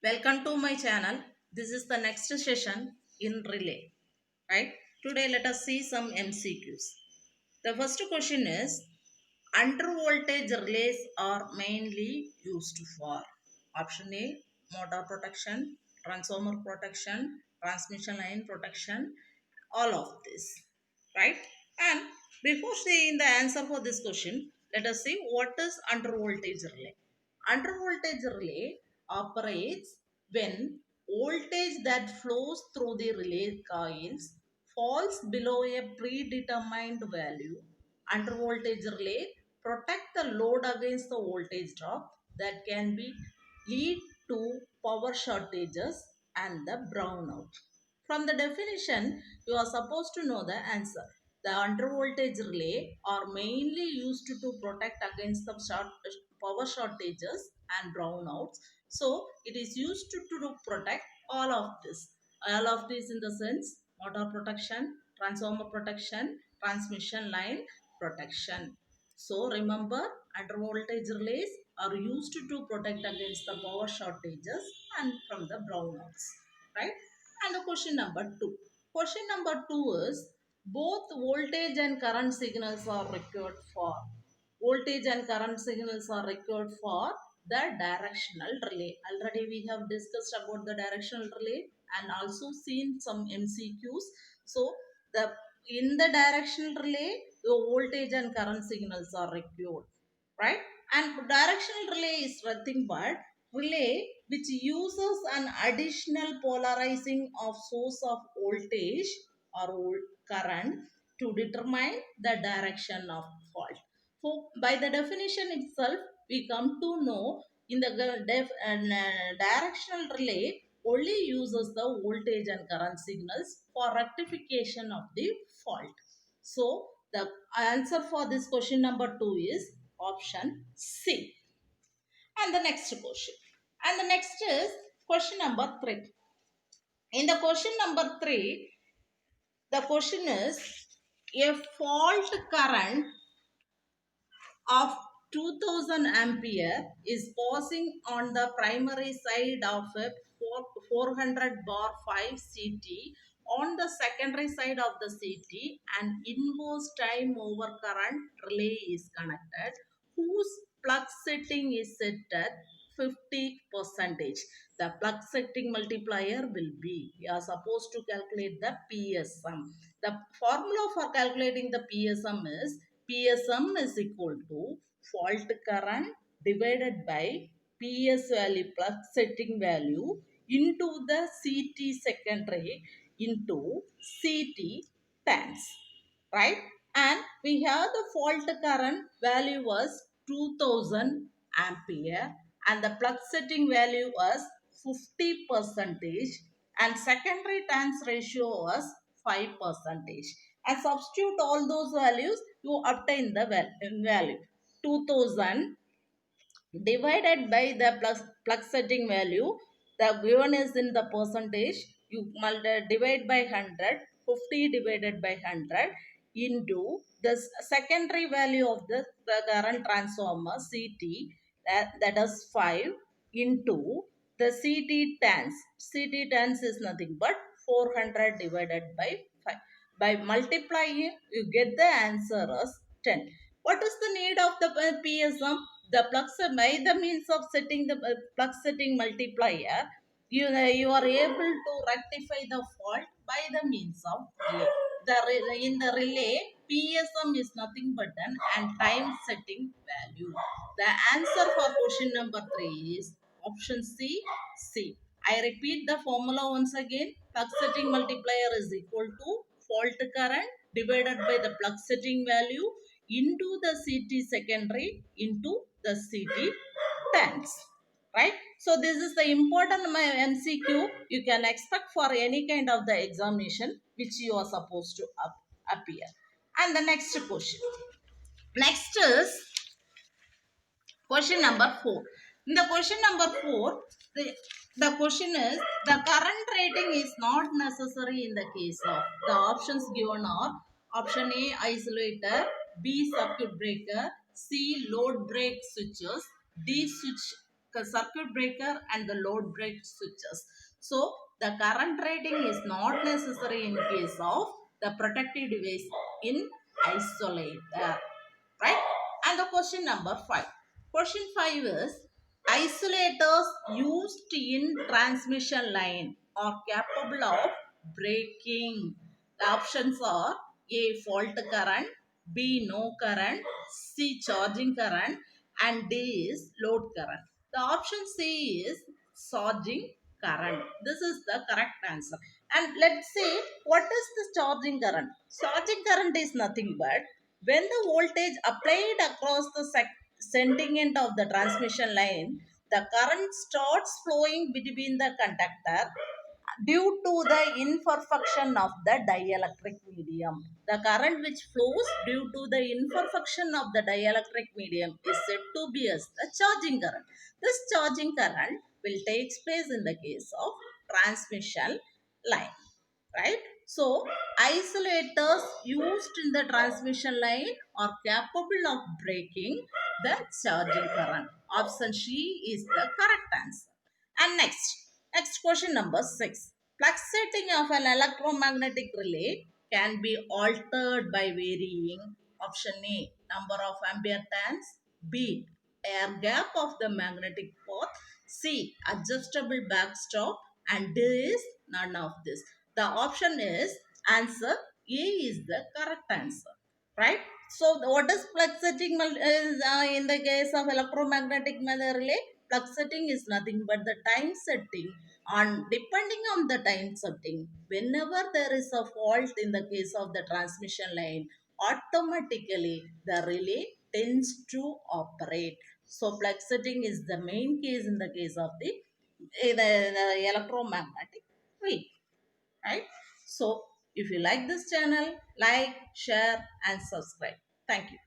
Welcome to my channel. This is the next session in relay. Right? Today let us see some MCQs. The first question is under voltage relays are mainly used for option A motor protection, transformer protection, transmission line protection, all of this. Right? And before seeing the answer for this question, let us see what is under voltage relay. Under voltage relay operates when voltage that flows through the relay coils falls below a predetermined value. Under voltage relay protect the load against the voltage drop that can be lead to power shortages and the brownout. From the definition, you are supposed to know the answer. The undervoltage relay are mainly used to protect against the power shortages and brownouts. So, it is used to protect all of this. All of this in the sense motor protection, transformer protection, transmission line protection. So, remember undervoltage relays are used to protect against the power shortages and from the brownouts. Right? And the question number 2. Question number 2 is both voltage and current signals are required for. Voltage and current signals are required for the directional relay. Already we have discussed about the directional relay and also seen some MCQs. So the in the directional relay, the voltage and current signals are required, right? And directional relay is nothing but relay which uses an additional polarizing of source of voltage or current to determine the direction of fault. So by the definition itself, we come to know in the directional relay only uses the voltage and current signals for rectification of the fault. So the answer for this question number 2 is option C. And the next question. And the next is question number 3. In the question number 3, the question is a fault current of 2000 ampere is passing on the primary side of a 400 bar 5 CT on the secondary side of the CT and inverse time over current relay is connected whose plug setting is set at 50%. The plug setting multiplier will be, we are supposed to calculate the PSM. The formula for calculating the PSM is PSM is equal to fault current divided by PS value plug setting value into the CT secondary into CT times, right? And we have the fault current value was 2000 ampere and the plug setting value was 50 percentage and secondary turns ratio was 5 percentage. And substitute all those values, you obtain the value 2000 divided by the plug setting value. The given is in the percentage, you divide by 100, 50 divided by 100 into the secondary value of the current transformer CT, that is 5 into the CT tans. CT tans is nothing but 400 divided by 5. By multiplying, you get the answer as 10. What is the need of the PSM? The plug by the means of setting the plug setting multiplier, you are able to rectify the fault by the means of relay. In the relay, PSM is nothing but an time setting value. The answer for question number 3 is option C. C. I repeat the formula once again. Plug setting multiplier is equal to fault current divided by the plug setting value into the CT secondary into the CT tens. Right? So this is the important MCQ you can expect for any kind of the examination which you are supposed to appear. And the next question. Next is question number 4. In the question number 4, the question is the current rating is not necessary in the case of the options given are option A isolator, B circuit breaker, C load break switches, D switch circuit breaker and the load break switches. So the current rating is not necessary in case of the protective device in isolator, right? And the question number 5. Question 5 is isolators used in transmission line are capable of breaking. The options are A. Fault current, B. No current, C. Charging current, and D is load current. The option C is charging current. This is the correct answer. And let's see what is the charging current. Charging current is nothing but when the voltage applied across the segment of the transmission line, the current starts flowing between the conductor due to the imperfection of the dielectric medium. The current which flows due to the imperfection of the dielectric medium is said to be as the charging current. This charging current will take place in the case of transmission line, right? So, isolators used in the transmission line are capable of breaking the charging current. Option C is the correct answer. And next question number 6. Flux setting of an electromagnetic relay can be altered by varying option A, number of ampere turns, B, air gap of the magnetic path, C, adjustable backstop, and D is none of this. The option is answer A is the correct answer, right? So what is flux setting is in the case of electromagnetic relay? Flux setting is nothing but the time setting. On depending on the time setting, whenever there is a fault in the case of the transmission line, automatically the relay tends to operate. So flux setting is the main case in the case of the electromagnetic wave, right? So if you like this channel, like, share and subscribe. Thank you.